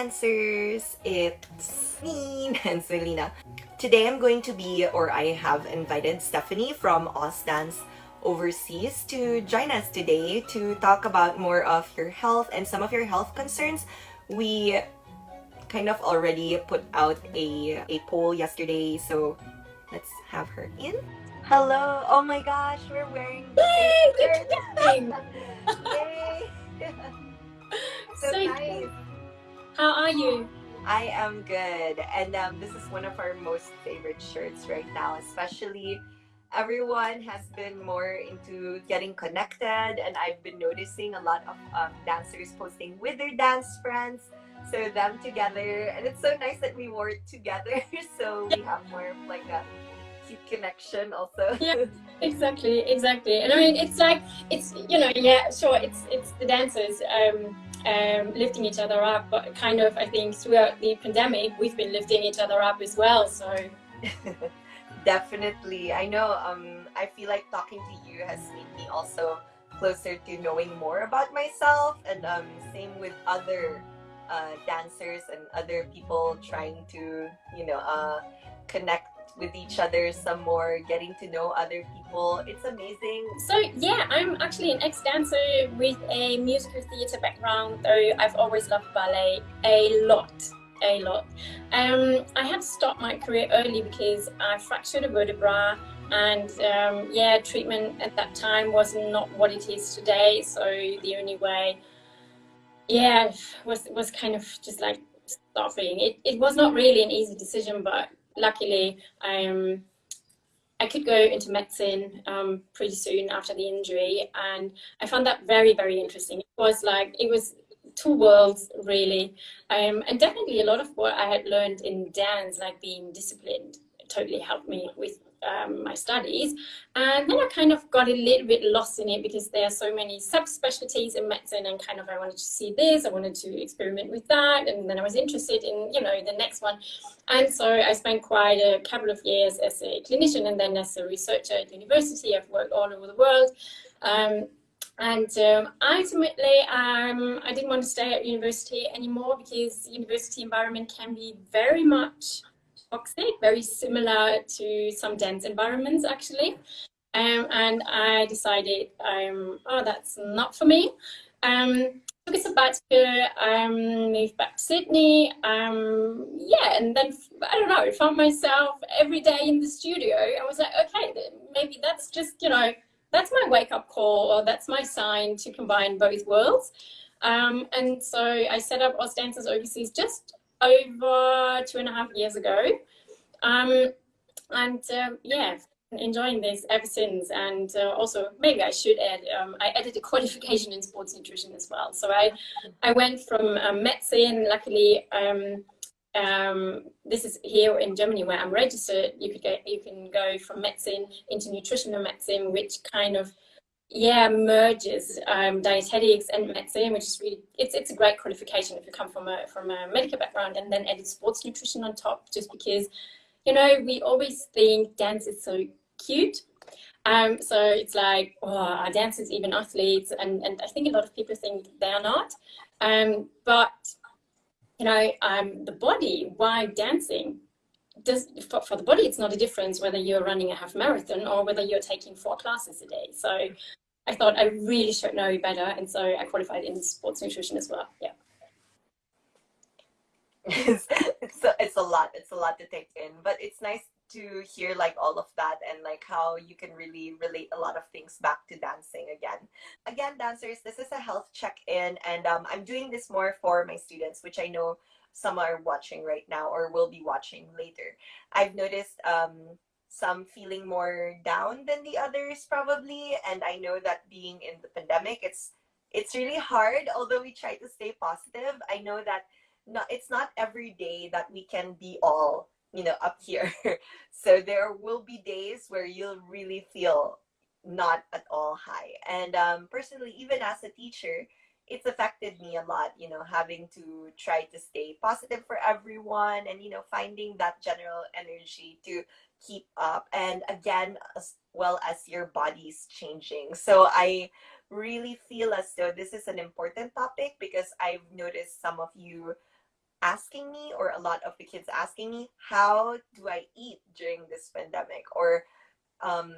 dancers, it's me and Lina. Today I'm going to be, or I have invited Stephanie from Oz Dance Overseas to join us today to talk about more of your health and some of your health concerns. We kind of already put out a poll yesterday, so let's have her in. Hello! Oh my gosh, we're wearing the same shirt! Yay! Yay! So So nice! how are you? I am good, and this is one of our most favorite shirts right now, especially everyone has been more into getting connected, and I've been noticing a lot of dancers posting with their dance friends, so them together, and it's so nice that we wore it together, so we have more of like a cute connection also. Yeah, exactly. And I mean, it's like yeah, sure, it's the dancers lifting each other up, but kind of I think throughout the pandemic we've been lifting each other up as well. So Definitely. I know I feel like talking to you has made me also closer to knowing more about myself, and same with other dancers and other people trying to, connect with each other some more, getting to know other people. It's amazing. so yeah, I'm actually an ex-dancer with a musical theatre background, though I've always loved ballet a lot. A lot. I had to stop my career early because I fractured a vertebra, and yeah, treatment at that time was not what it is today. So the only way, yeah, was kind of just like stopping. It was not really an easy decision, but luckily, I could go into medicine pretty soon after the injury, and I found that very interesting. It was two worlds really, and definitely a lot of what I had learned in dance, like being disciplined, totally helped me with my studies. And then I kind of got a little bit lost in it because there are so many subspecialties in medicine, and kind of I wanted to see this, I wanted to experiment with that, and then I was interested in the next one. And so I spent quite a couple of years as a clinician and then as a researcher at university. I've worked all over the world. And ultimately, I didn't want to stay at university anymore because university environment can be very much toxic, very similar to some dance environments actually. And I decided, that's not for me. Took a sabbatical, moved back to Sydney, yeah, and then I don't know, found myself every day in the studio. I was like, okay, maybe that's just that's my wake-up call, or that's my sign to combine both worlds. And so I set up Oz Dancers Overseas just over 2.5 years ago. Yeah, enjoying this ever since. And also, maybe I should add, I added a qualification in sports nutrition as well. So I went from medicine. Luckily, this is here in Germany where I'm registered. You can go from medicine into nutritional medicine, which kind of merges dietetics and medicine, which is really it's a great qualification if you come from a medical background, and then added sports nutrition on top, just because we always think dance is so cute. So it's like, oh, are dancers even athletes? And I think a lot of people think they are not. But the body, why dancing? For the body, it's not a difference whether you're running a half marathon or whether you're taking 4 classes a day. So I thought I really should know better, and so I qualified in sports nutrition as well. Yeah. It's a lot to take in, but it's nice to hear like all of that, and like how you can really relate a lot of things back to dancing again. Dancers, this is a health check-in, and I'm doing this more for my students, which I know some are watching right now or will be watching later. I've noticed some feeling more down than the others probably, and I know that being in the pandemic, it's really hard, although we try to stay positive. I know that it's not every day that we can be all up here. So there will be days where you'll really feel not at all high, and personally, even as a teacher, it's affected me a lot, having to try to stay positive for everyone, and finding that general energy to keep up, and again, as well as your body's changing. So I really feel as though this is an important topic, because I've noticed some of you asking me, or a lot of the kids asking me, how do I eat during this pandemic? Or um,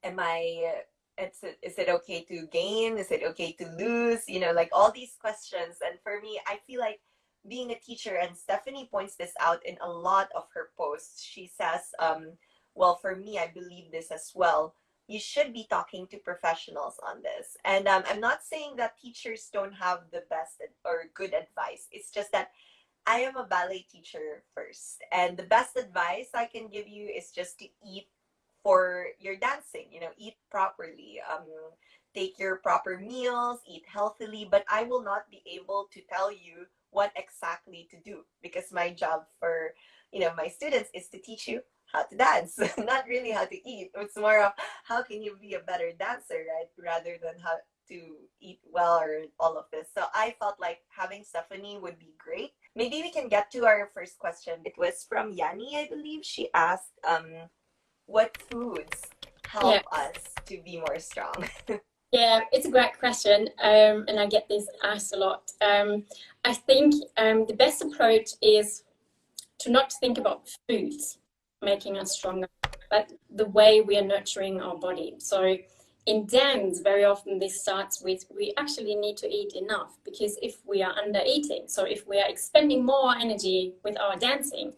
am I, is it okay to gain? Is it okay to lose? You know, like all these questions. And for me, I feel like being a teacher, and Stephanie points this out in a lot of her posts, she says, well, for me, I believe this as well. You should be talking to professionals on this. And I'm not saying that teachers don't have the best or good advice. It's just that I am a ballet teacher first. And the best advice I can give you is just to eat for your dancing, you know, eat properly, take your proper meals, eat healthily. But I will not be able to tell you what exactly to do, because my job for, you know, my students is to teach you how to dance, not really how to eat. It's more of how can you be a better dancer, right? Rather than how to eat well or all of this. So I felt like having Stephanie would be great. Maybe we can get to our first question. It was from Yanni, I believe. She asked, what foods Yeah. help us to be more strong? Yeah, it's a great question, and I get this asked a lot. I think the best approach is to not think about foods making us stronger, but the way we are nurturing our body. So in dance, very often this starts with we actually need to eat enough, because if we are under eating, so if we are expending more energy with our dancing,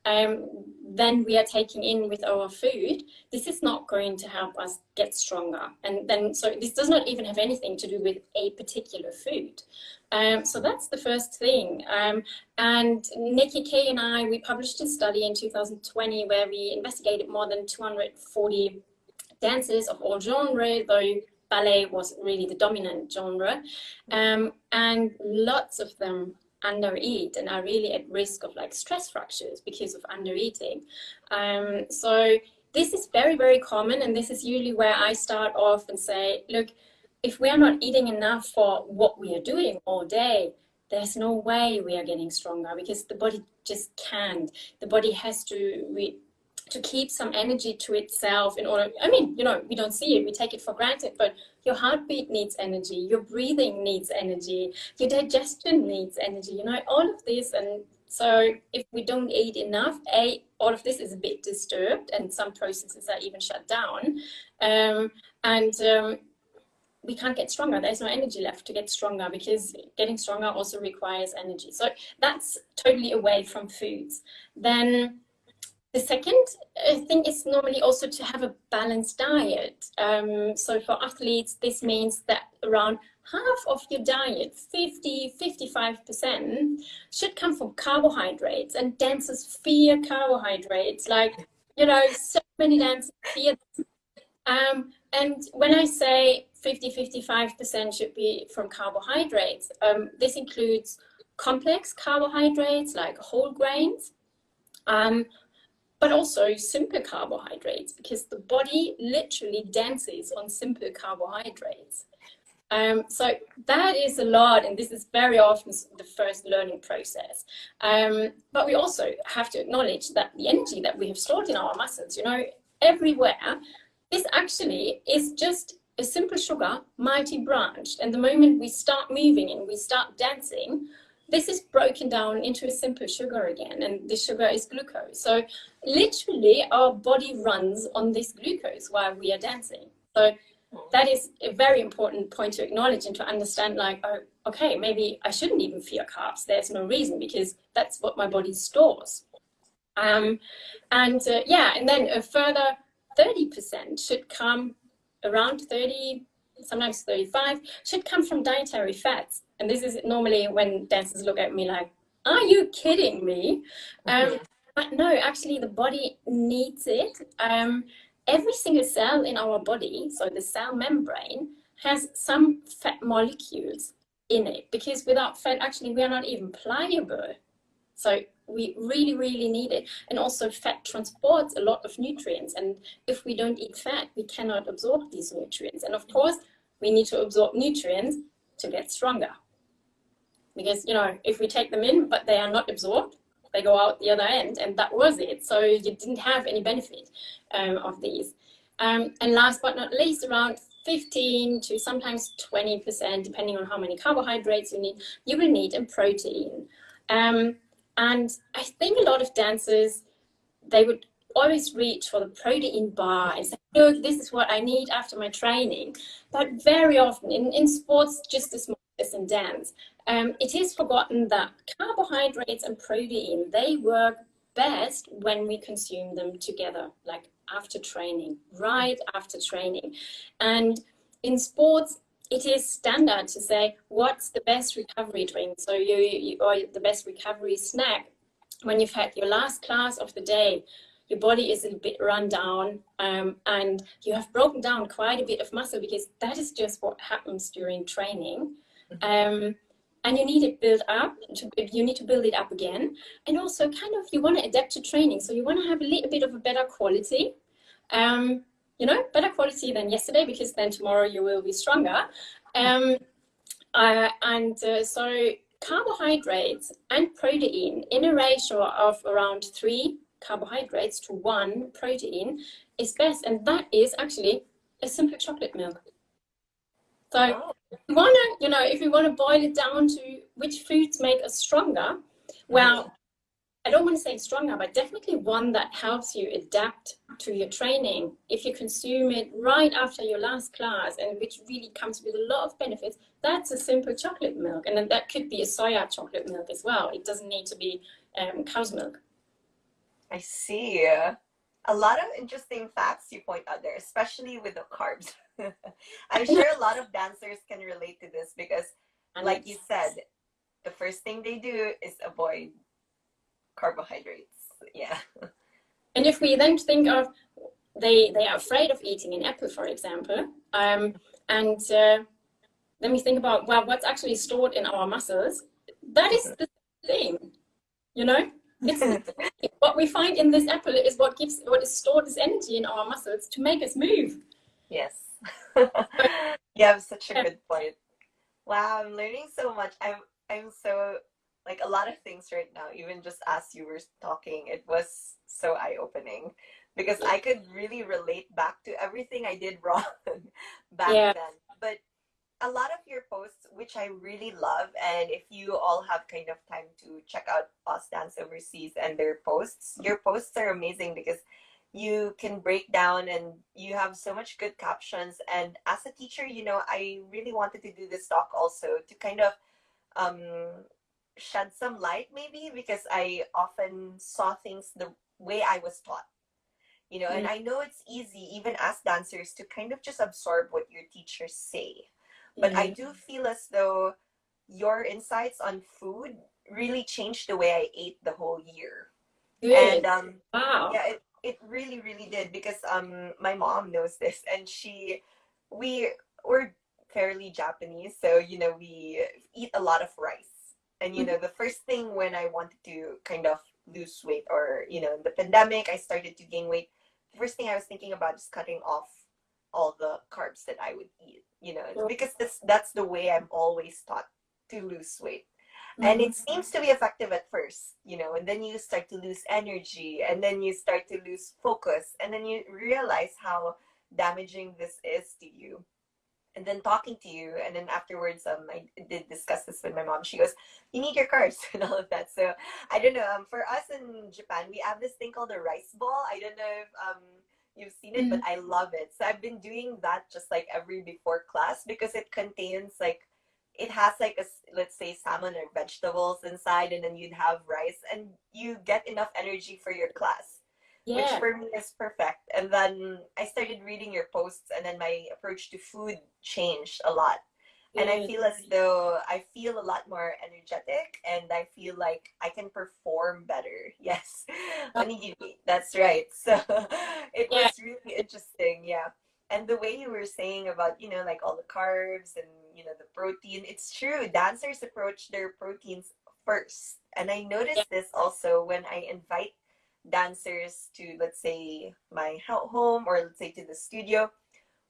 than we are taking in with our food, this is not going to help us get stronger. And then, so this does not even have anything to do with a particular food. So that's the first thing. And Nikki Kay and I, we published a study in 2020 where we investigated more than 240 dances of all genres, though ballet was really the dominant genre, and lots of them undereat and are really at risk of like stress fractures because of undereating. So this is very, very common, and this is usually where I start off and say, look, if we are not eating enough for what we are doing all day, there's no way we are getting stronger, because the body just can't. The body has to keep some energy to itself in order, I mean, you know, we don't see it, we take it for granted, but your heartbeat needs energy, your breathing needs energy, your digestion needs energy, you know, all of this. And so if we don't eat enough, all of this is a bit disturbed, and some processes are even shut down. And we can't get stronger. There's no energy left to get stronger, because getting stronger also requires energy. So that's totally away from foods. Then the second thing is normally also to have a balanced diet. So for athletes, this means that around half of your diet, 55%, should come from carbohydrates. And dancers fear carbohydrates. Like, you know, so many dancers fear. And when I say 55% should be from carbohydrates, this includes complex carbohydrates like whole grains, but also simple carbohydrates, because the body literally dances on simple carbohydrates. So that is a lot, and this is very often the first learning process. But we also have to acknowledge that the energy that we have stored in our muscles, you know, everywhere, this actually is just a simple sugar multi-branched. And the moment we start moving and we start dancing, this is broken down into a simple sugar again, and the sugar is glucose. So literally our body runs on this glucose while we are dancing. So that is a very important point to acknowledge and to understand, like, oh, okay, maybe I shouldn't even fear carbs. There's no reason, because that's what my body stores. And then a further 30% should come, around 30, sometimes 35, should come from dietary fats. And this is normally when dancers look at me like, are you kidding me? But no, actually the body needs it. Every single cell in our body, so the cell membrane, has some fat molecules in it, because without fat, actually, we are not even pliable. So we really, really need it. And also fat transports a lot of nutrients. And if we don't eat fat, we cannot absorb these nutrients. And of course, we need to absorb nutrients to get stronger. Because, you know, if we take them in, but they are not absorbed, they go out the other end, and that was it. So you didn't have any benefit of these. And last but not least, around 15 to sometimes 20%, depending on how many carbohydrates you need, you will need a protein. And I think a lot of dancers, they would always reach for the protein bar and say, look, this is what I need after my training. But very often in sports, just as much as in dance, it is forgotten that carbohydrates and protein, they work best when we consume them together, like after training, right after training. And in sports, it is standard to say, what's the best recovery drink? So or the best recovery snack when you've had your last class of the day, your body is a bit run down, and you have broken down quite a bit of muscle, because that is just what happens during training. And you need it built up, you need to build it up again. And also kind of, you want to adapt to training. So you want to have a little bit of a better quality, better quality than yesterday, because then tomorrow you will be stronger. So carbohydrates and protein in a ratio of around 3 carbohydrates to 1 protein is best, and that is actually a simple chocolate milk. So if you want to boil it down to which foods make us stronger, well, I don't want to say stronger, but definitely one that helps you adapt to your training. If you consume it right after your last class, and which really comes with a lot of benefits, that's a simple chocolate milk. And then that could be a soya chocolate milk as well. It doesn't need to be cow's milk. I see. A lot of interesting facts you point out there, especially with the carbs. I'm sure a lot of dancers can relate to this because, like you said, the first thing they do is avoid carbohydrates. Yeah. And if we then think of, they are afraid of eating an apple, for example, and then we think about, well, what's actually stored in our muscles. That is the thing, it's what we find in this apple is what is stored as energy in our muscles to make us move. Yes. You have such a good point. Wow, I'm learning so much. I'm so, like, a lot of things right now, even just as you were talking, it was so eye-opening because I could really relate back to everything I did wrong back then. But a lot of your posts, which I really love, and if you all have kind of time to check out Us Dance Overseas and their posts, your posts are amazing because you can break down and you have so much good captions. And as a teacher, I really wanted to do this talk also to kind of um, shed some light, maybe, because I often saw things the way I was taught. And I know it's easy, even as dancers, to kind of just absorb what your teachers say. But I do feel as though your insights on food really changed the way I ate the whole year. Good. And wow. yeah, it really, really did because my mom knows this, and we're fairly Japanese, so we eat a lot of rice. And the first thing when I wanted to kind of lose weight, or in the pandemic I started to gain weight, the first thing I was thinking about is cutting off all the carbs that I would eat, because that's the way I'm always taught to lose weight. And it seems to be effective at first, and then you start to lose energy, and then you start to lose focus, and then you realize how damaging this is to you. And then talking to you, and then afterwards, I did discuss this with my mom. She goes, "You need your carbs," and all of that. So I don't know. For us in Japan, we have this thing called a rice ball. I don't know if you've seen it, but I love it. So I've been doing that just like every before class because it contains it has let's say salmon or vegetables inside, and then you'd have rice, and you get enough energy for your class. Which for me is perfect. And then I started reading your posts, and then my approach to food changed a lot. And I feel as though I feel a lot more energetic, and I feel like I can perform better. Yes. Onigiri. That's right. So it was really interesting. Yeah. And the way you were saying about, like all the carbs and, the protein, it's true. Dancers approach their proteins first. And I noticed this also when I invite dancers to, let's say, my home, or let's say to the studio.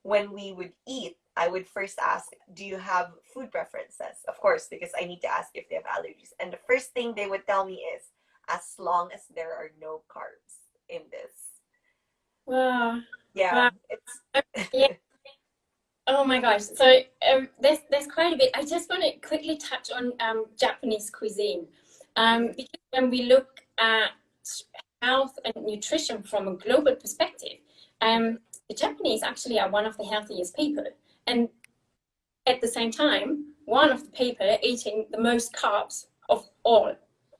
When we would eat, I would first ask, do you have food preferences? Of course, because I need to ask if they have allergies. And the first thing they would tell me is, as long as there are no carbs in this. Wow. Yeah. Wow. It's Oh my gosh. So there's quite a bit. I just want to quickly touch on Japanese cuisine. Because when we look at health and nutrition from a global perspective, the Japanese actually are one of the healthiest people, and at the same time, one of the people eating the most carbs of all.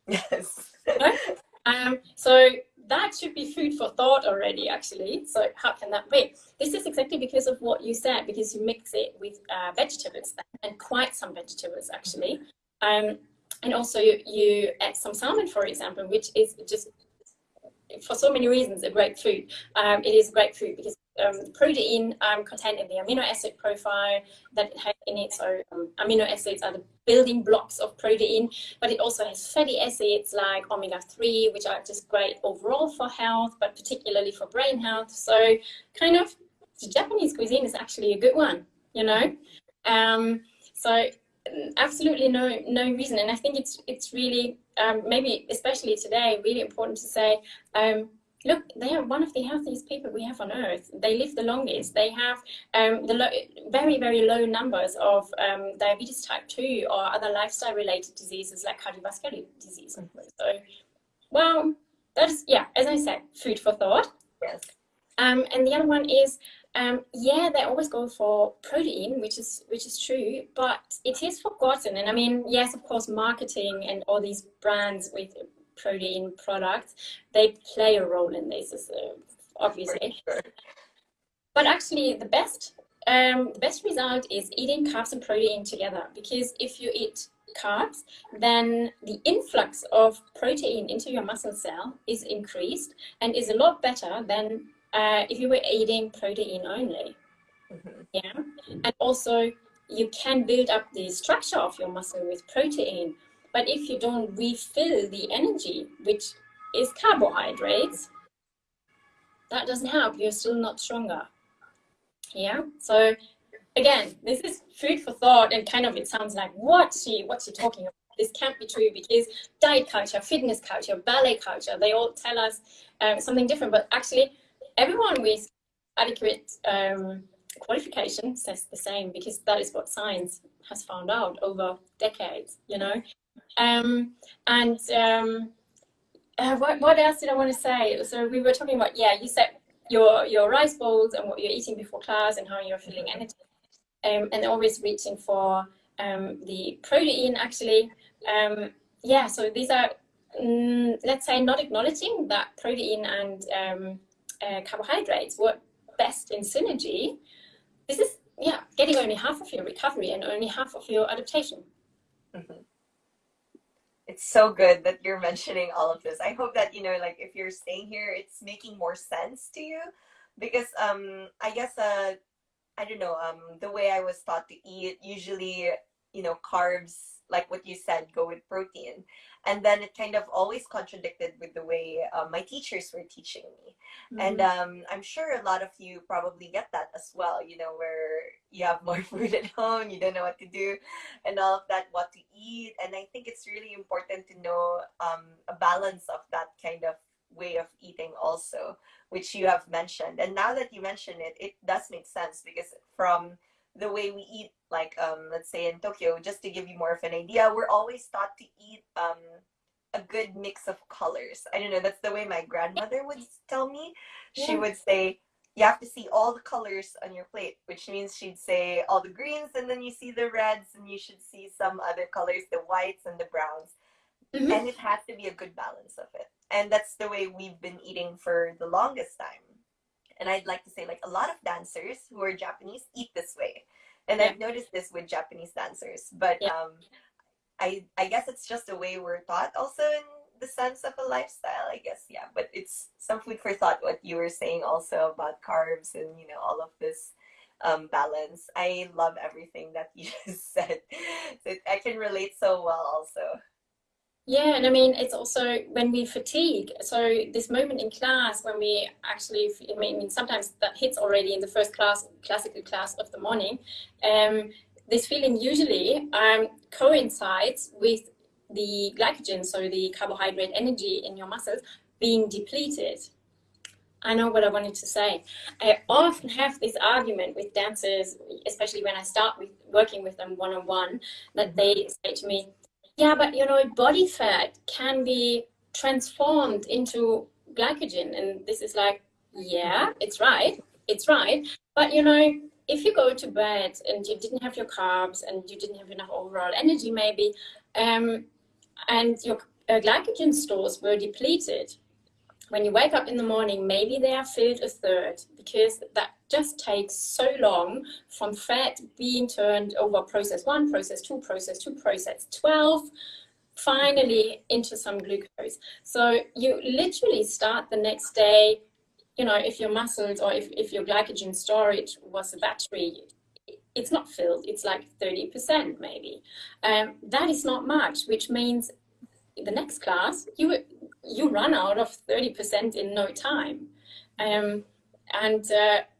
Yes. So that should be food for thought already, actually. So how can that be? This is exactly because of what you said, because you mix it with vegetables and quite some vegetables, actually. And also you add some salmon, for example, which is just, for so many reasons, a great food. It is a great food because protein contained in the amino acid profile that it has in it. So amino acids are the building blocks of protein, but it also has fatty acids like omega-3, which are just great overall for health, but particularly for brain health. So kind of the Japanese cuisine is actually a good one, you know. So absolutely no reason, and I think it's really maybe especially today really important to say, look, they are one of the healthiest people we have on earth. They live the longest. They have very low numbers of diabetes type 2 or other lifestyle related diseases like cardiovascular disease. So, well, that's, yeah, as I said, food for thought. Yes. And the other one is, yeah, they always go for protein, which is true, but it is forgotten. And I mean, yes, of course, marketing and all these brands with protein products, they play a role in this, obviously. Sure. But actually, the best result is eating carbs and protein together, because if you eat carbs, then the influx of protein into your muscle cell is increased and is a lot better than if you were eating protein only. Yeah, and also you can build up the structure of your muscle with protein, but if you don't refill the energy, which is carbohydrates, that doesn't help. You're still not stronger. Yeah, so again, this is food for thought, and kind of it sounds like what's she talking about? This can't be true, because diet culture, fitness culture, ballet culture, they all tell us something different, but actually everyone with adequate qualification says the same, because that is what science has found out over decades, you know. What else did I want to say? So we were talking about, yeah, you said your rice bowls and what you're eating before class and how you're feeling energy, and always reaching for the protein, actually. Yeah, so these are, let's say, not acknowledging that protein and carbohydrates work best in synergy. This is, yeah, getting only half of your recovery and only half of your adaptation. Mm-hmm. It's so good that you're mentioning all of this. I hope that, like if you're staying here, it's making more sense to you, because I guess I don't know, the way I was taught to eat, usually, carbs, like what you said, go with protein. And then it kind of always contradicted with the way my teachers were teaching me. And I'm sure a lot of you probably get that as well, where you have more food at home, you don't know what to do, and all of that, what to eat. And I think it's really important to know a balance of that kind of way of eating also, which you have mentioned. And now that you mention it, it does make sense, because from the way we eat, like let's say in Tokyo, just to give you more of an idea, we're always taught to eat a good mix of colors. I don't know, that's the way my grandmother would tell me. She would say, you have to see all the colors on your plate, which means she'd say all the greens, and then you see the reds, and you should see some other colors, the whites and the browns. And it has to be a good balance of it. And that's the way we've been eating for the longest time. And I'd like to say, like, a lot of dancers who are Japanese eat this way. And I've noticed this with Japanese dancers. But I guess it's just a way we're taught, also in the sense of a lifestyle, I guess. Yeah, but it's some food for thought, what you were saying also about carbs and, all of this balance. I love everything that you just said. So I can relate so well also. Yeah, and I mean, it's also when we fatigue. So this moment in class when we actually, I mean, sometimes that hits already in the first classical class of the morning. This feeling usually coincides with the glycogen, so the carbohydrate energy in your muscles, being depleted. I know what I wanted to say. I often have this argument with dancers, especially when I start with working with them one-on-one, that they say to me, Yeah, but you know, body fat can be transformed into glycogen, and this is like, yeah, it's right. But you know, if you go to bed and you didn't have your carbs and you didn't have enough overall energy, maybe, and your glycogen stores were depleted, when you wake up in the morning, maybe they are filled a third, because that just takes so long from fat being turned over process 1, process 2, process 2, process 12, finally into some glucose. So you literally start the next day, you know, if your muscles or if your glycogen storage was a battery, it's not filled, it's like 30% maybe. That is not much, which means the next class, you run out of 30% in no time. And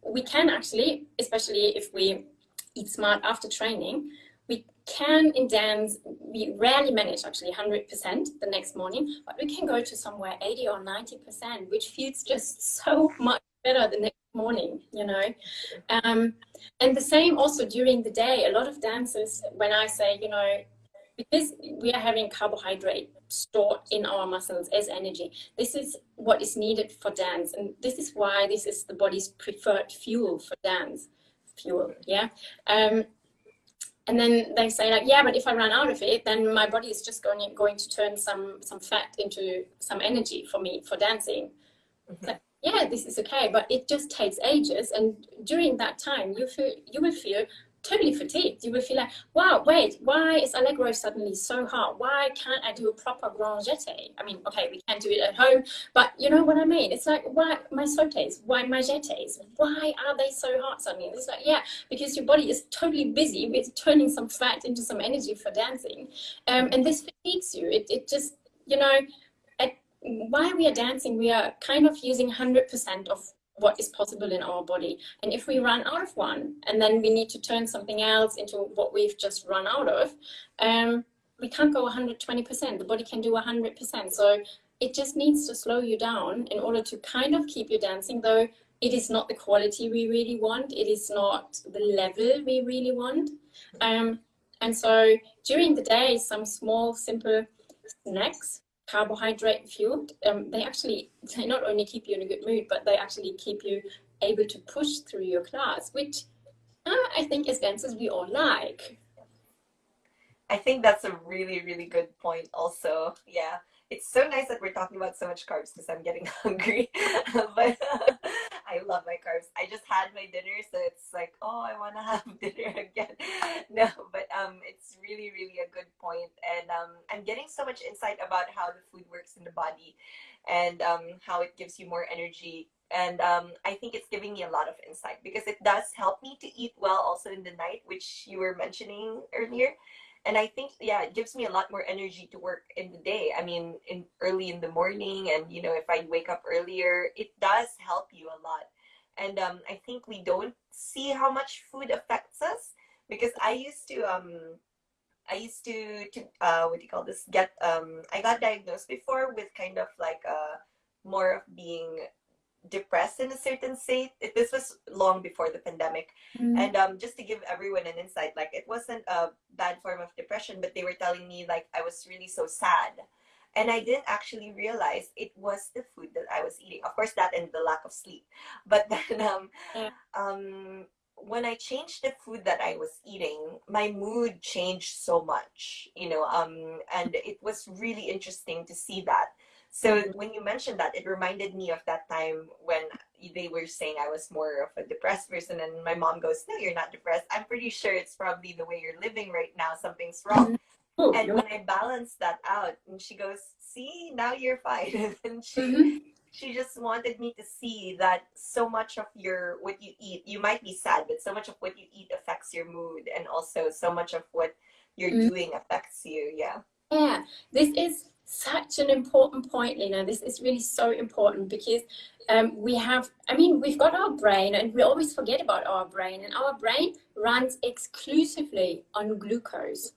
we can actually, especially if we eat smart after training, we can in dance, we rarely manage actually 100% the next morning, but we can go to somewhere 80 or 90%, which feels just so much better the next morning, you know. And the same also during the day. A lot of dancers, when I say, you know, because we are having carbohydrate stored in our muscles as energy, this is what is needed for dance, and this is why this is the body's preferred fuel for dance. Fuel, yeah. And then they say like, yeah, but if I run out of it, then my body is just going to turn some fat into some energy for me for dancing. Mm-hmm. Like, yeah, this is okay, but it just takes ages, and during that time you will feel totally fatigued. You will feel like, wow, wait, why is Allegro suddenly so hard? Why can't I do a proper grand jeté? I mean, okay, we can do it at home, but you know what I mean? It's like, why my sautés, why my jetés, why are they so hard suddenly? It's like, yeah, because your body is totally busy with turning some fat into some energy for dancing. And this fatigues you. It just, you know, while we are dancing, we are kind of using 100% of what is possible in our body. And if we run out of one, and then we need to turn something else into what we've just run out of, we can't go 120%. The body can do 100%. So it just needs to slow you down in order to kind of keep you dancing, though it is not the quality we really want. It is not the level we really want. And so during the day, some small, simple snacks, carbohydrate fueled, they not only keep you in a good mood, but they actually keep you able to push through your class, which I think as dancers we all like. I think that's a really, really good point also. Yeah. It's so nice that we're talking about so much carbs because I'm getting hungry. But I love my carbs. I just had my dinner, so it's like, oh, I want to have dinner again. No, but it's really, really a good point. And I'm getting so much insight about how the food works in the body and how it gives you more energy. And I think it's giving me a lot of insight because it does help me to eat well also in the night, which you were mentioning earlier. And I think, yeah, it gives me a lot more energy to work in the day. I mean, in early in the morning, and you know, if I wake up earlier, it does help you a lot. And I think we don't see how much food affects us because I used to what do you call this, get I got diagnosed before with kind of like more of being depressed in a certain state. This was long before the pandemic. And just to give everyone an insight, like it wasn't a bad form of depression, but they were telling me like I was really so sad. And I didn't actually realize it was the food that I was eating. Of course, that and the lack of sleep. But then when I changed the food that I was eating, my mood changed so much, you know, and it was really interesting to see that. So when you mentioned that, it reminded me of that time when they were saying I was more of a depressed person, and my mom goes, "No, you're not depressed. I'm pretty sure it's probably the way you're living right now. Something's wrong." And when I balanced that out, and she goes, "See, now you're fine." And she just wanted me to see that so much of your what you eat, you might be sad, but so much of what you eat affects your mood, and also so much of what you're doing affects you. Yeah. Yeah, this is such an important point, Lina. This is really so important because we've got our brain and we always forget about our brain, and our brain runs exclusively on glucose,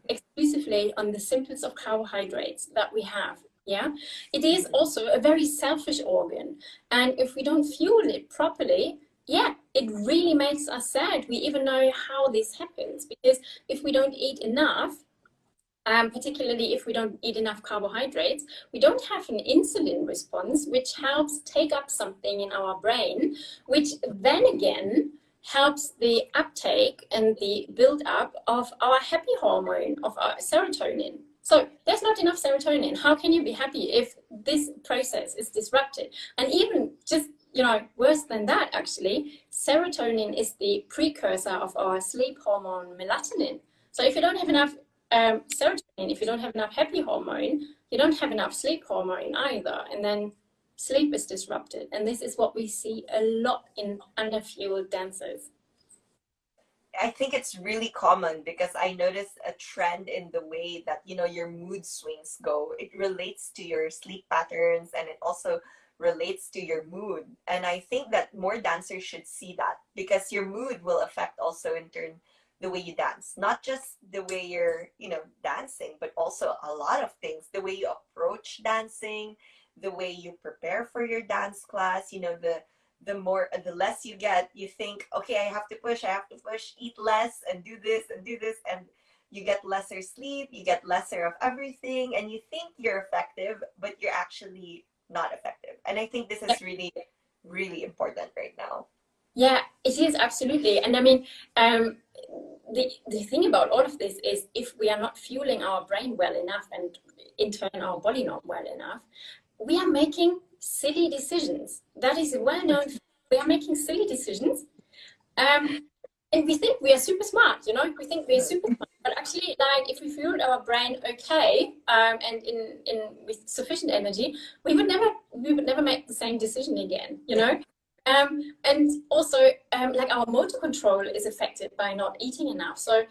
exclusively on the simplest of carbohydrates that we have. Yeah, it is also a very selfish organ. And if we don't fuel it properly, yeah, it really makes us sad. We even know how this happens because if we don't eat enough, particularly if we don't eat enough carbohydrates, we don't have an insulin response, which helps take up something in our brain, which then again helps the uptake and the build up of our happy hormone, of our serotonin. So there's not enough serotonin. How can you be happy if this process is disrupted? And even just, worse than that, actually, serotonin is the precursor of our sleep hormone melatonin. So if you don't have enough serotonin, if you don't have enough happy hormone, you don't have enough sleep hormone either. And then sleep is disrupted. And this is what we see a lot in underfueled dancers. I think it's really common because I noticed a trend in the way that, your mood swings go. It relates to your sleep patterns and it also relates to your mood. And I think that more dancers should see that because your mood will affect also in turn the way you dance, not just the way you're, dancing, but also a lot of things, the way you approach dancing, the way you prepare for your dance class, the less you get, you think, okay, I have to push, eat less and do this and do this. And you get lesser sleep, you get lesser of everything, and you think you're effective, but you're actually not effective. And I think this is really, really important right now. Yeah, it is absolutely. And I mean, the thing about all of this is if we are not fueling our brain well enough and in turn our body not well enough, we are making silly decisions. That is well known. We are making silly decisions. And we think we are super smart, we think we are super smart. But actually, like if we fueled our brain okay, and in with sufficient energy, we would never make the same decision again, and also, like our motor control is affected by not eating enough. So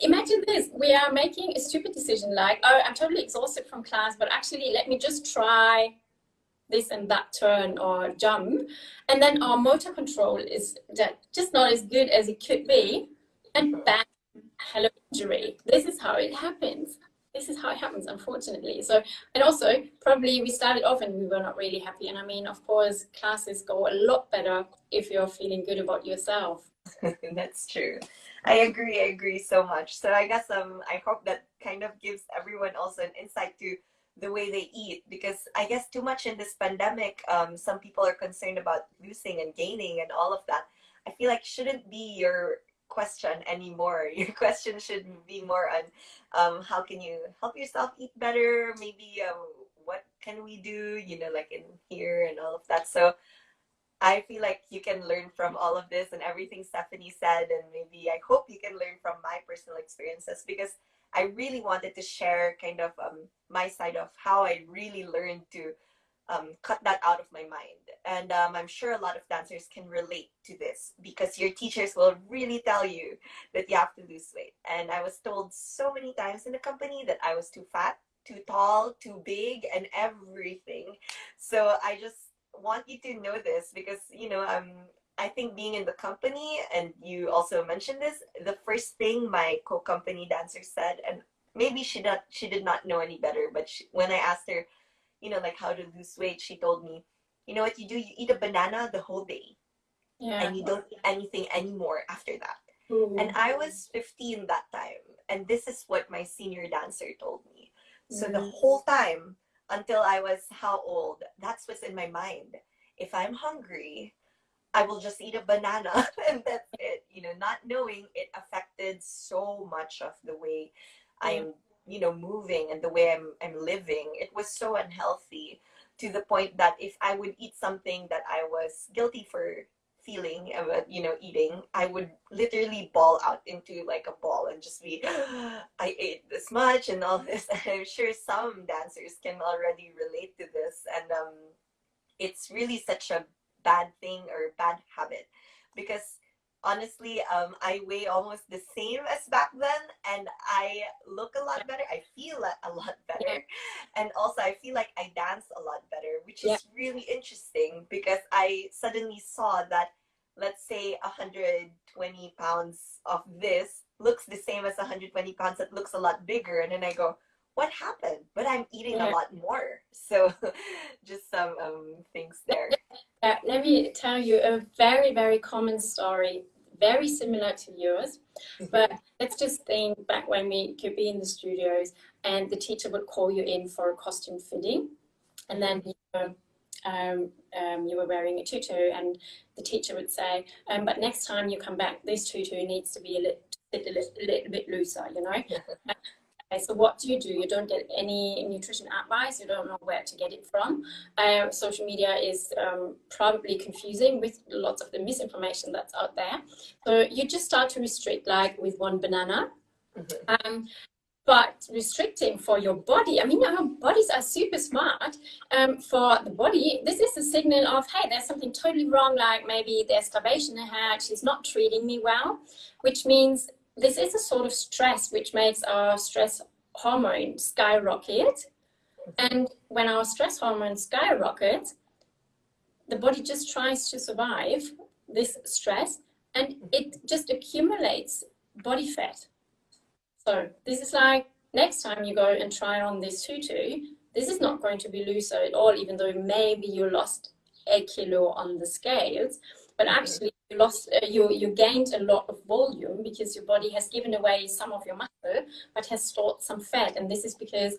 imagine this: we are making a stupid decision, like, oh, I'm totally exhausted from class, but actually, let me just try this and that turn or jump, and then our motor control is just not as good as it could be, and bam, hello injury. This is how it happens. This is how it happens, unfortunately. So, and also, probably we started off and we were not really happy. And I mean, of course, classes go a lot better if you're feeling good about yourself. That's true. I agree so much. So I guess I hope that kind of gives everyone also an insight to the way they eat because I guess too much in this pandemic, some people are concerned about losing and gaining and all of that. I feel like shouldn't be your question anymore. Your question should be more on how can you help yourself eat better? Maybe what can we do, like in here and all of that. So I feel like you can learn from all of this and everything Stephanie said, and maybe I hope you can learn from my personal experiences because I really wanted to share kind of my side of how I really learned to cut that out of my mind. And I'm sure a lot of dancers can relate to this because your teachers will really tell you that you have to lose weight. And I was told so many times in the company that I was too fat, too tall, too big, and everything. So I just want you to know this because, I think being in the company, and you also mentioned this, the first thing my co-company dancer said, and maybe she did not know any better, but when I asked her, like how to lose weight, she told me, you know what you do? You eat a banana the whole day Yeah. and you don't eat anything anymore after that. Ooh. And I was 15 that time. And this is what my senior dancer told me. So the whole time until I was how old? That's what's in my mind. If I'm hungry, I will just eat a banana and that's it. Not knowing it affected so much of the way I Yeah. am, moving and the way I'm living. It was so unhealthy to the point that if I would eat something that I was guilty for feeling about, eating, I would literally ball out into like a ball and just be, I ate this much and all this. And I'm sure some dancers can already relate to this. And it's really such a bad thing or bad habit because honestly I weigh almost the same as back then and I look a lot better, I feel a lot Yeah. better, and also I feel like I dance a lot better, which Yeah. is really interesting because I suddenly saw that, let's say 120 pounds of this looks the same as 120 pounds that looks a lot bigger, and then I go, what happened? But I'm eating a Yeah. lot more. So just some things there. Let me tell you a very, very common story. very similar to yours. But let's just think back when we could be in the studios and the teacher would call you in for a costume fitting, and then you were wearing a tutu, and the teacher would say, but next time you come back, this tutu needs to be a little bit looser, you know. Okay, so what do? You don't get any nutrition advice. You don't know where to get it from. Social media is probably confusing with lots of the misinformation that's out there. So you just start to restrict, like with one banana. But restricting for your body, I mean, our bodies are super smart. For the body, this is a signal of, hey, there's something totally wrong, like maybe there's starvation ahead, she's not treating me well, which means this is a sort of stress which makes our stress hormone skyrocket. And when our stress hormone skyrockets, the body just tries to survive this stress, and it just accumulates body fat. So this is like, next time you go and try on this tutu, this is not going to be looser at all, even though maybe you lost a kilo on the scales, but actually you lost, you gained a lot of volume because your body has given away some of your muscle, but has stored some fat. And this is because,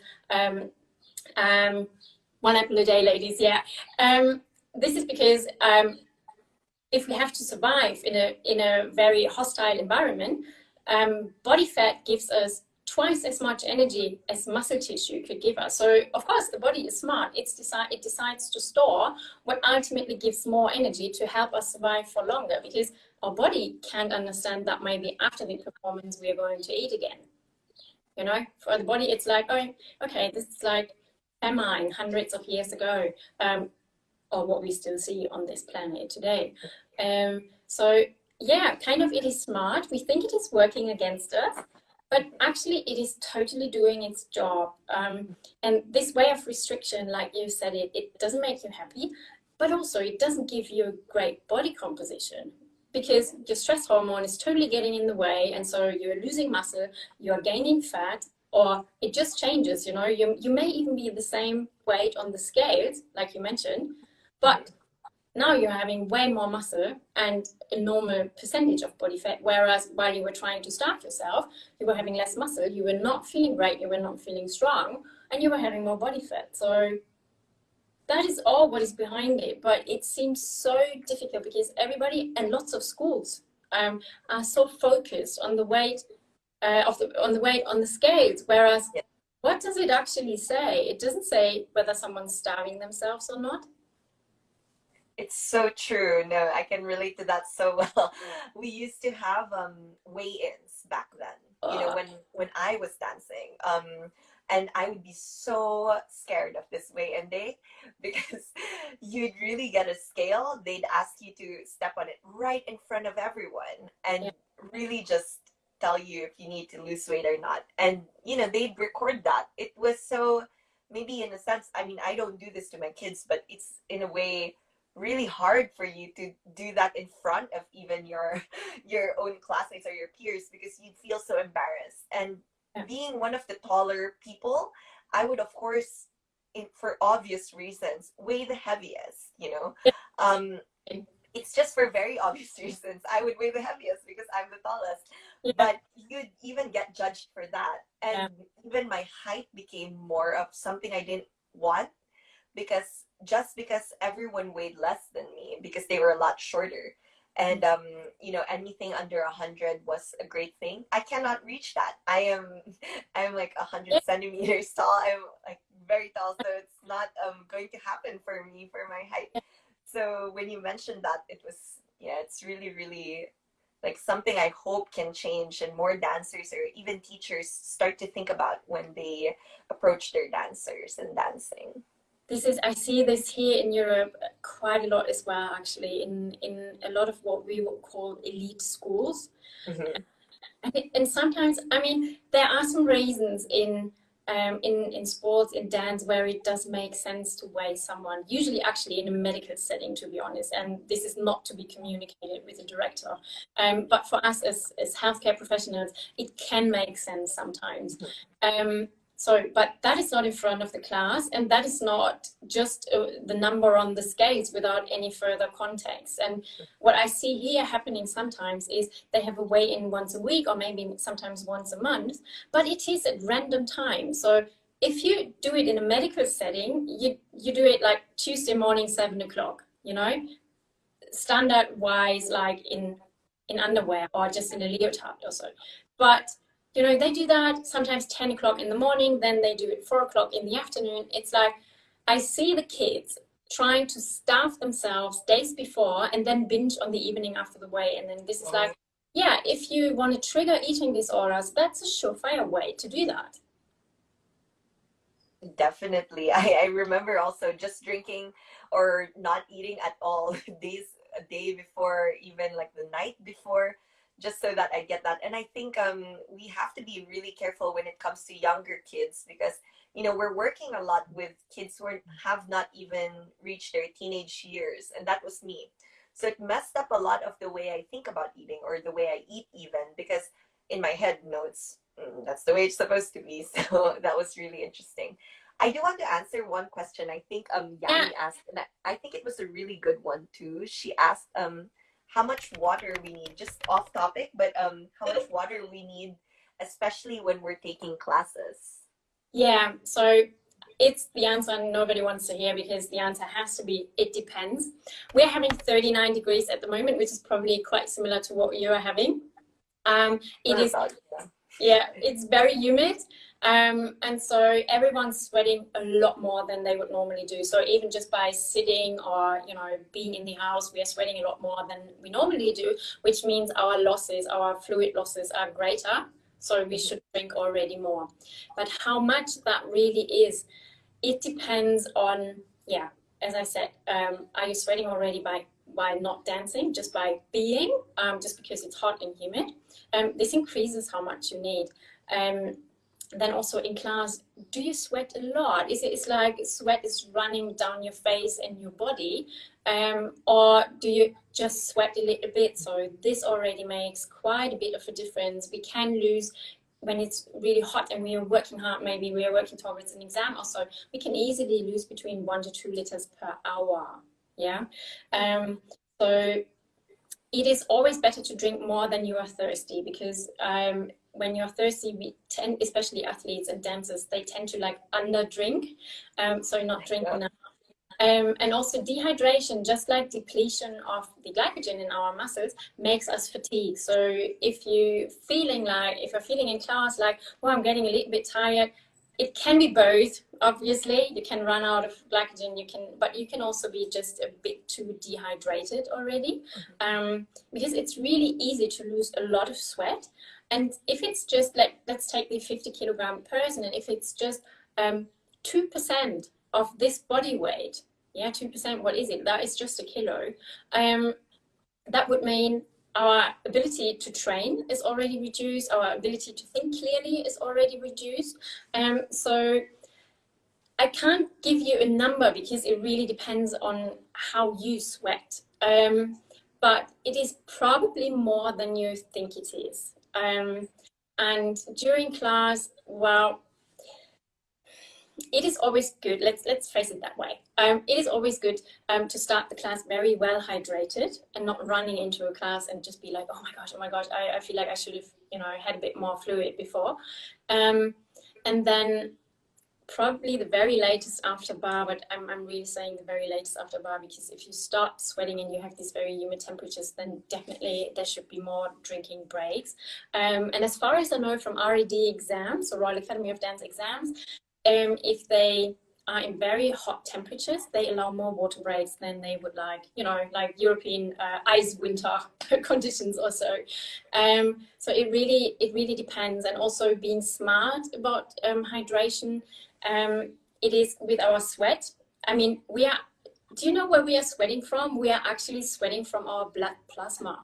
one apple a day, ladies, yeah. This is because if we have to survive in a very hostile environment, body fat gives us twice as much energy as muscle tissue could give us. So of course the body is smart. It decides to store what ultimately gives more energy to help us survive for longer, because our body can't understand that maybe after the performance we are going to eat again. You know, for the body it's like, oh, okay, this is like famine hundreds of years ago, or what we still see on this planet today. So yeah, kind of it is smart. We think it is working against us, but actually it is totally doing its job. And this way of restriction, like you said, it doesn't make you happy, but also it doesn't give you a great body composition, because your stress hormone is totally getting in the way, and so you're losing muscle, you're gaining fat, or it just changes, you know. You may even be the same weight on the scales, like you mentioned, but now you're having way more muscle and a normal percentage of body fat, whereas while you were trying to starve yourself, you were having less muscle, you were not feeling great, you were not feeling strong, and you were having more body fat. So that is all what is behind it. But it seems so difficult because everybody and lots of schools are so focused on the weight on the scales, whereas what does it actually say? It doesn't say whether someone's starving themselves or not. It's so true. No, I can relate to that so well. We used to have weigh-ins back then. You know, when I was dancing. And I would be so scared of this weigh-in day because you'd really get a scale. They'd ask you to step on it right in front of everyone and really just tell you if you need to lose weight or not. And you know, they'd record that. It was so, maybe in a sense, I mean, I don't do this to my kids, but it's in a way really hard for you to do that in front of even your own classmates or your peers, because you feel so embarrassed. And being one of the taller people, I would of course, for obvious reasons, weigh the heaviest, you know. It's just for very obvious reasons I would weigh the heaviest because I'm the tallest. But you'd even get judged for that. And even my height became more of something I didn't want, because everyone weighed less than me because they were a lot shorter. And you know, anything under 100 was a great thing. I cannot reach that. I'm like 100 centimeters tall. I'm like very tall, so it's not going to happen for me for my height. So when you mentioned that, it was, yeah, it's really, really like something I hope can change, and more dancers or even teachers start to think about when they approach their dancers and dancing. I see this here in Europe quite a lot as well, actually, in a lot of what we would call elite schools. And sometimes, I mean, there are some reasons in sports, in dance, where it does make sense to weigh someone, usually actually in a medical setting, to be honest, and this is not to be communicated with the director. But for us as healthcare professionals, it can make sense sometimes. So, but that is not in front of the class, and that is not just the number on the scales without any further context. And what I see here happening sometimes is they have a weigh-in once a week, or maybe sometimes once a month, but it is at random time. So if you do it in a medical setting, you do it like Tuesday morning, 7 o'clock, you know, standard wise, like in underwear or just in a leotard or so. But you know, they do that sometimes 10 o'clock in the morning, then they do it 4 o'clock in the afternoon. It's like I see the kids trying to starve themselves days before and then binge on the evening after the weigh. And then this is like, yeah, if you want to trigger eating disorders, that's a surefire way to do that. Definitely. I remember also just drinking or not eating at all days a day before, even like the night before, just so that I get that. And I think we have to be really careful when it comes to younger kids, because you know we're working a lot with kids who have not even reached their teenage years, and that was me. So it messed up a lot of the way I think about eating, or the way I eat even, because in my head, no, it's that's the way it's supposed to be. So that was really interesting. I do want to answer one question. I think Yeah, Yanni asked, and I think it was a really good one too. She asked how much water we need, just off topic, but how much water we need, especially when we're taking classes. yeah. So it's the answer nobody wants to hear, because the answer has to be it depends. We're having 39 degrees at the moment, which is probably quite similar to what you are having. It Or is, about, yeah. yeah, it's very humid. And so everyone's sweating a lot more than they would normally do. So even just by sitting or, you know, being in the house, we are sweating a lot more than we normally do, which means our losses, our fluid losses are greater. So we should drink already more. But how much that really is, it depends on, yeah, as I said, are you sweating already by not dancing, just by being, just because it's hot and humid? This increases how much you need. Um, then also in class, do you sweat a lot? It's like sweat is running down your face and your body, or do you just sweat a little bit? So this already makes quite a bit of a difference. We can lose when it's really hot and we are working hard, maybe we are working towards an exam or so, we can easily lose between 1 to 2 liters per hour. Yeah. So it is always better to drink more than you are thirsty, because when you're thirsty, we tend, especially athletes and dancers, they tend to like under drink, so not drink enough. And also dehydration, just like depletion of the glycogen in our muscles, makes us fatigue. So if you're feeling in class like, well, I'm getting a little bit tired, it can be both. Obviously, you can run out of glycogen, but you can also be just a bit too dehydrated already, because it's really easy to lose a lot of sweat. And if it's just like, let's take the 50-kilogram person, and if it's just 2% of this body weight, yeah, 2%, what is it? That is just a kilo. That would mean our ability to train is already reduced, our ability to think clearly is already reduced. So I can't give you a number, because it really depends on how you sweat. But it is probably more than you think it is. And during class, well, it is always good. Let's face it that way. It is always good to start the class very well hydrated, and not running into a class and just be like, oh my gosh, I feel like I should have, you know, had a bit more fluid before. And then probably the very latest after bar, but I'm really saying the very latest after bar, because if you start sweating and you have these very humid temperatures, then definitely there should be more drinking breaks. And as far as I know from RAD exams, or Royal Academy of Dance exams, if they are in very hot temperatures, they allow more water breaks than they would like, you know, like European ice winter conditions or so. So it really depends. And also being smart about hydration. It is with our sweat. I mean, do you know where we are sweating from? We are actually sweating from our blood plasma.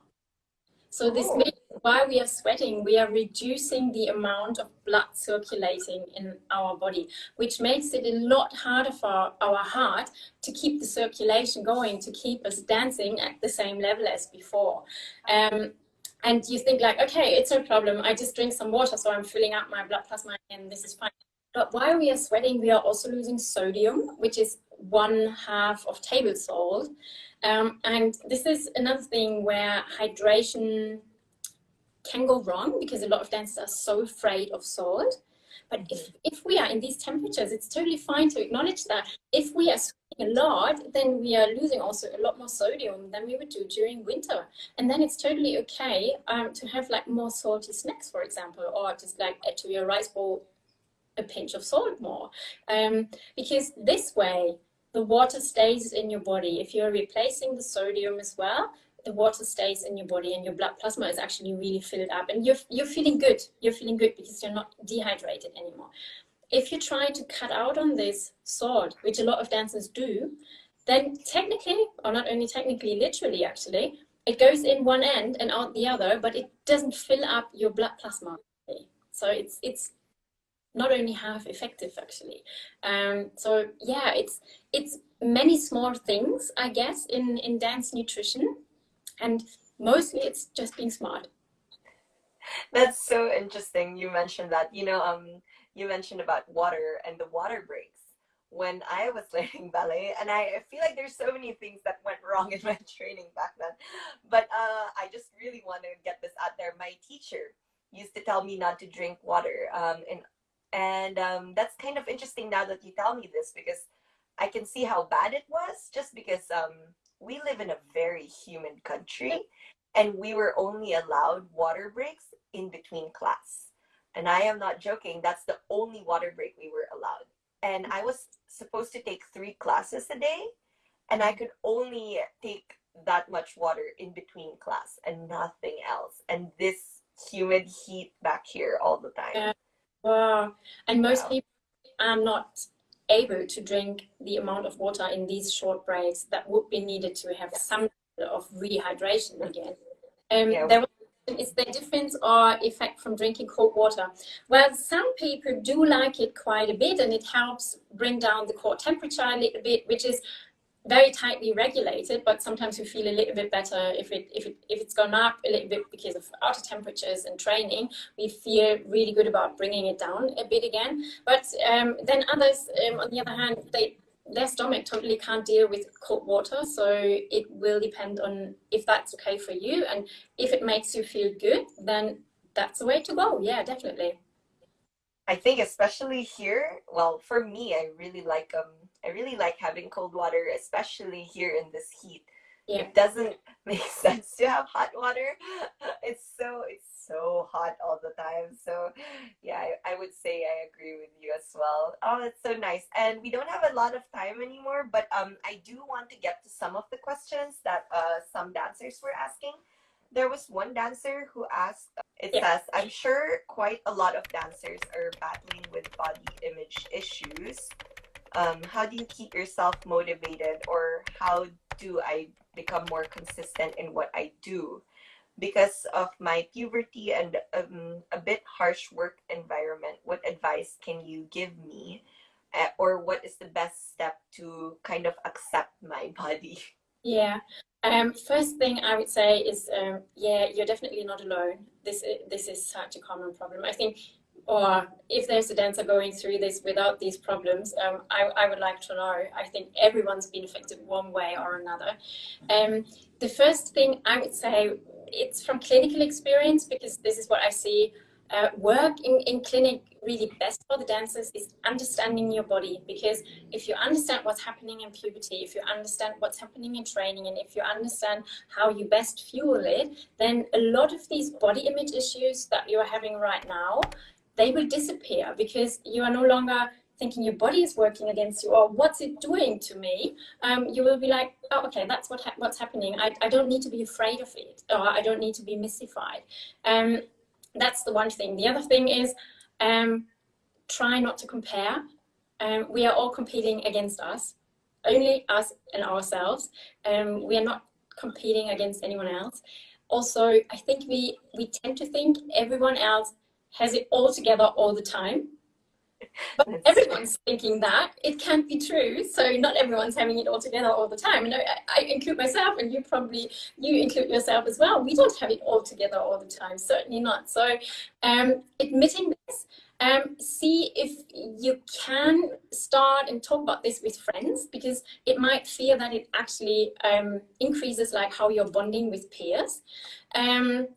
So this means while we are sweating, we are reducing the amount of blood circulating in our body, which makes it a lot harder for our heart to keep the circulation going, to keep us dancing at the same level as before. And you think like, okay, it's no problem. I just drink some water, so I'm filling up my blood plasma and this is fine. But while we are sweating, we are also losing sodium, which is 1/2 of table salt. And this is another thing where hydration can go wrong because a lot of dancers are so afraid of salt. But if we are in these temperatures, it's totally fine to acknowledge that. If we are sweating a lot, then we are losing also a lot more sodium than we would do during winter. And then it's totally okay to have like more salty snacks, for example, or just like add to your rice bowl a pinch of salt more. Because this way, the water stays in your body. If you're replacing the sodium as well, the water stays in your body and your blood plasma is actually really filled up, and you're feeling good. You're feeling good because you're not dehydrated anymore. If you try to cut out on this salt, which a lot of dancers do, then technically, or not only technically, literally actually, it goes in one end and out the other, but it doesn't fill up your blood plasma. So it's not only half effective actually. So yeah, it's many small things, I guess, in dance nutrition, and mostly it's just being smart. That's so interesting. You mentioned that. You mentioned about water and the water breaks. When I was learning ballet, and I feel like there's so many things that went wrong in my training back then. But I just really want to get this out there. My teacher used to tell me not to drink water. And that's kind of interesting now that you tell me this, because I can see how bad it was, just because we live in a very humid country, and we were only allowed water breaks in between class. And I am not joking, that's the only water break we were allowed. And I was supposed to take 3 classes a day, and I could only take that much water in between class and nothing else. And this humid heat back here all the time. Yeah. Wow. And most Wow. people are not able to drink the amount of water in these short breaks that would be needed to have Yeah. some of rehydration again. Yeah. There was, is there difference or effect from drinking cold water? Well, some people do like it quite a bit, and it helps bring down the core temperature a little bit, which is very tightly regulated, but sometimes we feel a little bit better if it's gone up a little bit because of outer temperatures and training. We feel really good about bringing it down a bit again. But then others, on the other hand, their stomach totally can't deal with cold water, so it will depend on if that's okay for you, and if it makes you feel good, then that's the way to go. Yeah, definitely. I think especially here, well, for me, I really like having cold water, especially here in this heat. Yeah. It doesn't make sense to have hot water. It's so hot all the time. So yeah, I would say I agree with you as well. Oh, that's so nice. And we don't have a lot of time anymore, but I do want to get to some of the questions that some dancers were asking. There was one dancer who asked, it Yeah. says, I'm sure quite a lot of dancers are battling with body image issues. How do you keep yourself motivated, or how do I become more consistent in what I do? Because of my puberty and a bit harsh work environment, what advice can you give me? Or what is the best step to kind of accept my body? Yeah. First thing I would say is, yeah, you're definitely not alone. This is such a common problem. I think, or if there's a dancer going through this without these problems, I would like to know. I think everyone's been affected one way or another. The first thing I would say, it's from clinical experience, because this is what I see. Work in clinic really best for the dancers is understanding your body, because if you understand what's happening in puberty, if you understand what's happening in training, and if you understand how you best fuel it, then a lot of these body image issues that you're having right now, they will disappear, because you are no longer thinking your body is working against you or what's it doing to me. You will be like, oh, okay, that's what's happening. I don't need to be afraid of it, or I don't need to be mystified. That's the one thing. The other thing is, try not to compare. We are all competing against us, only us and ourselves. We are not competing against anyone else. Also, I think we tend to think everyone else has it all together all the time. But That's true. everyone's thinking that. It can't be true. So not everyone's having it all together all the time. And I include myself, and you include yourself as well. We don't have it all together all the time, certainly not. So admitting this, See if you can start and talk about this with friends, because it might feel that it actually increases like how you're bonding with peers.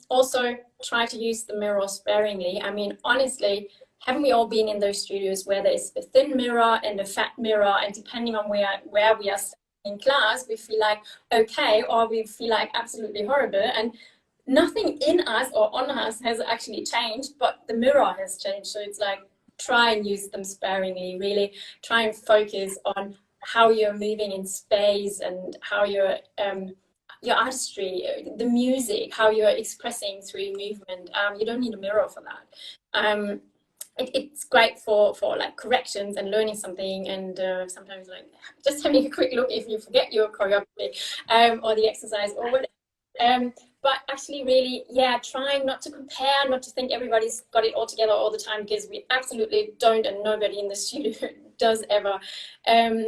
Also, try to use the mirror sparingly. I mean, honestly, haven't we all been in those studios where there's a thin mirror and a fat mirror, and depending on where we are in class, we feel like okay, or we feel like absolutely horrible, and nothing in us or on us has actually changed, but the mirror has changed. So it's like, try and use them sparingly, really try and focus on how you're moving in space, and how your artistry, the music, how you're expressing through movement. You don't need a mirror for that. It's great for like corrections and learning something, and sometimes like just having a quick look if you forget your choreography, or the exercise or whatever. But actually, really, yeah, trying not to compare, not to think everybody's got it all together all the time, because we absolutely don't, and nobody in the studio does ever.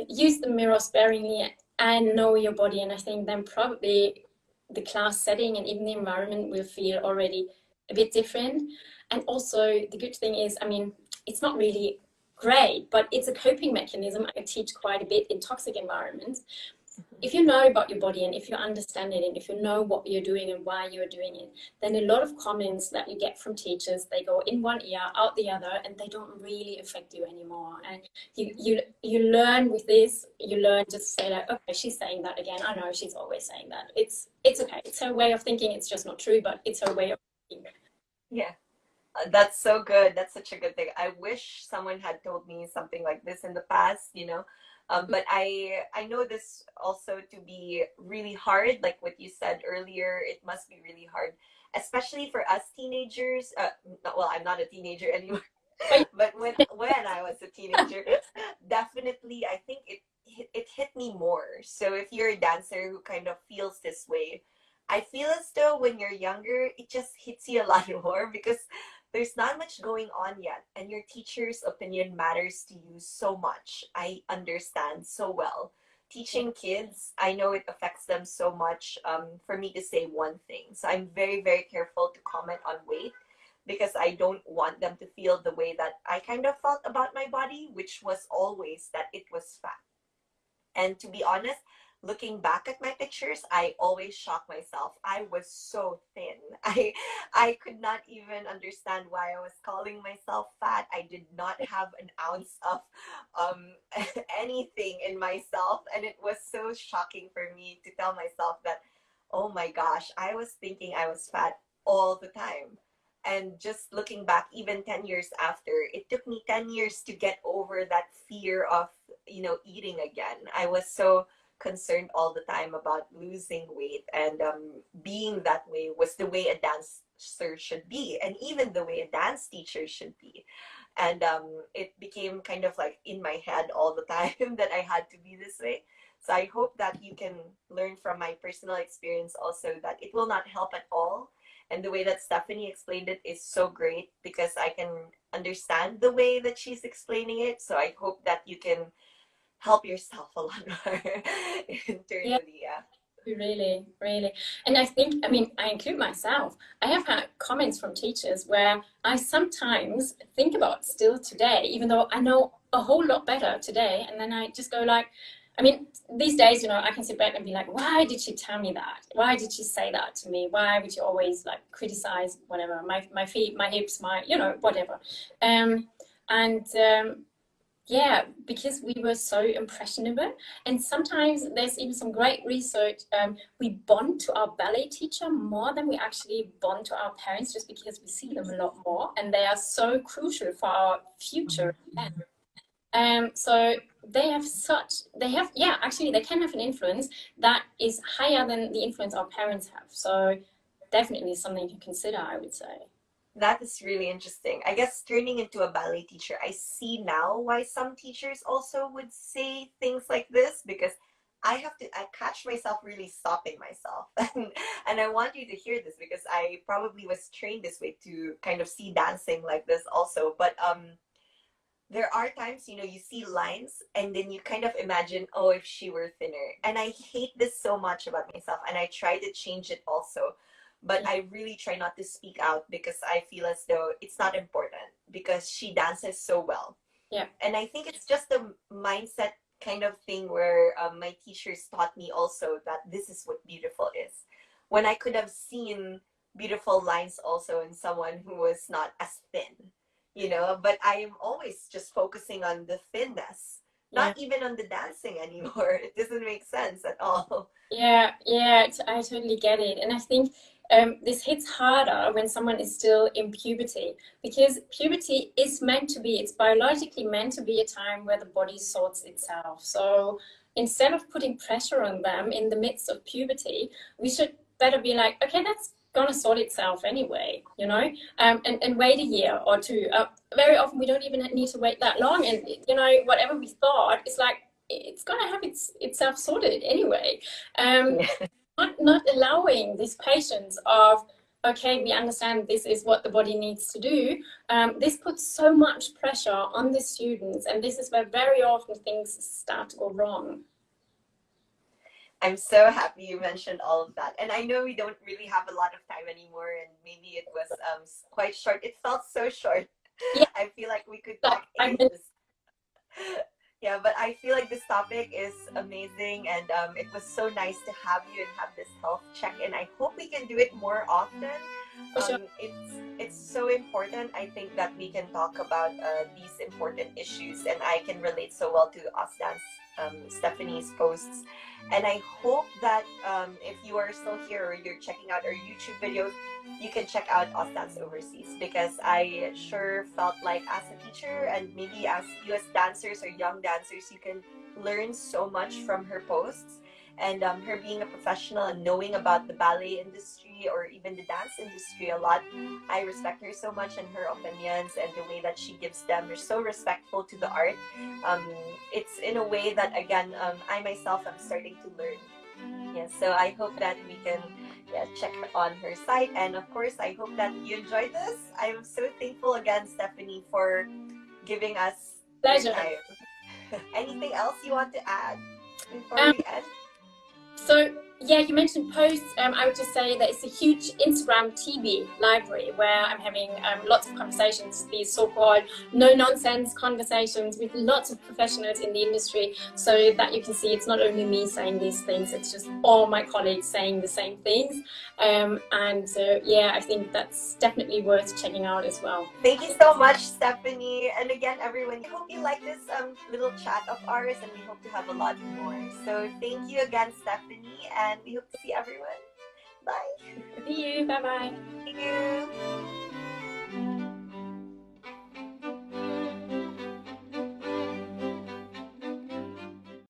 Use the mirror sparingly and know your body, and I think then probably the class setting and even the environment will feel already a bit different. And also, the good thing is, I mean, it's not really great, but it's a coping mechanism. I teach quite a bit in toxic environments. If you know about your body, and if you understand it, and if you know what you're doing and why you're doing it, then a lot of comments that you get from teachers, they go in one ear out the other, and they don't really affect you anymore. And you learn with this, you learn just to say like, okay, she's saying that again, I know she's always saying that, it's okay, it's her way of thinking, it's just not true, but it's her way of thinking. Yeah. That's so good. That's such a good thing. I wish someone had told me something like this in the past, you know. But I know this also to be really hard. Like what you said earlier, it must be really hard, especially for us teenagers. Well, I'm not a teenager anymore, but when I was a teenager, definitely, I think it hit me more. So if you're a dancer who kind of feels this way, I feel as though when you're younger, it just hits you a lot more because there's not much going on yet, and your teacher's opinion matters to you so much. I understand so well. Teaching kids, I know it affects them so much. For me to say one thing, so I'm very, very careful to comment on weight because I don't want them to feel the way that I kind of felt about my body, which was always that it was fat. And to be honest, looking back at my pictures, I always shock myself. I was so thin. I could not even understand why I was calling myself fat. I did not have an ounce of um, anything in myself, and it was so shocking for me to tell myself that, oh my gosh, I was thinking I was fat all the time. And just looking back, even 10 years after, it took me 10 years to get over that fear of, eating again. I was so concerned all the time about losing weight, and being that way was the way a dancer should be, and even the way a dance teacher should be. And it became kind of like in my head all the time that I had to be this way. So I hope that you can learn from my personal experience also that it will not help at all. And the way that Stephanie explained it is so great because I can understand the way that she's explaining it. So I hope that you can help yourself a lot more Yeah, internally. Yeah. really, really. And I think, I mean, I include myself. I have had comments from teachers where I sometimes think about still today, even though I know a whole lot better today. And then I just go like, I mean, these days, I can sit back and be like, why did she tell me that? Why did she say that to me? Why would you always like criticize whatever, my feet, my hips, whatever. And yeah, because we were so impressionable. And sometimes there's even some great research. We bond to our ballet teacher more than we actually bond to our parents, just because we see them a lot more. And they are so crucial for our future. So actually, they can have an influence that is higher than the influence our parents have. So definitely something to consider, I would say. That is really interesting. I guess turning into a ballet teacher, I see now why some teachers also would say things like this because I catch myself really stopping myself. And I want you to hear this because I probably was trained this way to kind of see dancing like this also. But there are times, you see lines and then you kind of imagine, oh, if she were thinner. And I hate this so much about myself and I try to change it also. but I really try not to speak out because I feel as though it's not important because she dances so well. Yeah. And I think it's just a mindset kind of thing where my teachers taught me also that this is what beautiful is. When I could have seen beautiful lines also in someone who was not as thin, you know, but I am always just focusing on the thinness, Yeah. not even on the dancing anymore. It doesn't make sense at all. Yeah, I totally get it. And I think this hits harder when someone is still in puberty, because puberty is meant to be, it's biologically meant to be a time where the body sorts itself. So instead of putting pressure on them in the midst of puberty, we should better be like, okay, that's gonna sort itself anyway, you know, and wait a year or two. Very often we don't even need to wait that long, and you know, whatever we thought is like, it's gonna have itself sorted anyway. Um, Yeah. not allowing this patience of, okay, we understand this is what the body needs to do. This puts so much pressure on the students, and this is where very often things start to go wrong. I'm so happy you mentioned all of that. And I know we don't really have a lot of time anymore, and maybe it was quite short. It felt so short. Yeah, I feel like we could like talk 5 minutes. ages. Yeah, but I feel like this topic is amazing, and it was so nice to have you and have this health check. And I hope we can do it more often. For sure. It's so important. I think that we can talk about these important issues, and I can relate so well to Osdan's Stephanie's posts. And I hope that if you are still here or you're checking out our YouTube videos, you can check out Osdan's Overseas, because I sure felt like as a teacher and maybe as US dancers or young dancers, you can learn so much from her posts, and her being a professional and knowing about the ballet industry or even the dance industry a lot. I respect her so much and her opinions and the way that she gives them. They're so respectful to the art. Um, it's in a way that, again, I myself am starting to learn. Yeah, so I hope that we can, yeah, check on her site. And of course, I hope that you enjoyed this. I'm so thankful again, Stephanie, for giving us your Pleasure. time. Anything else you want to add before Um, we end? So yeah, you mentioned posts. I would just say that it's a huge Instagram TV library where I'm having lots of conversations, these so-called no-nonsense conversations with lots of professionals in the industry, so that you can see it's not only me saying these things, it's just all my colleagues saying the same things. And yeah, I think that's definitely worth checking out as well. Thank you so much, Stephanie. And again, everyone, I hope you like this little chat of ours, and we hope to have a lot more. So thank you again, Stephanie, and we hope to see everyone. Bye. See you. Bye bye. See you.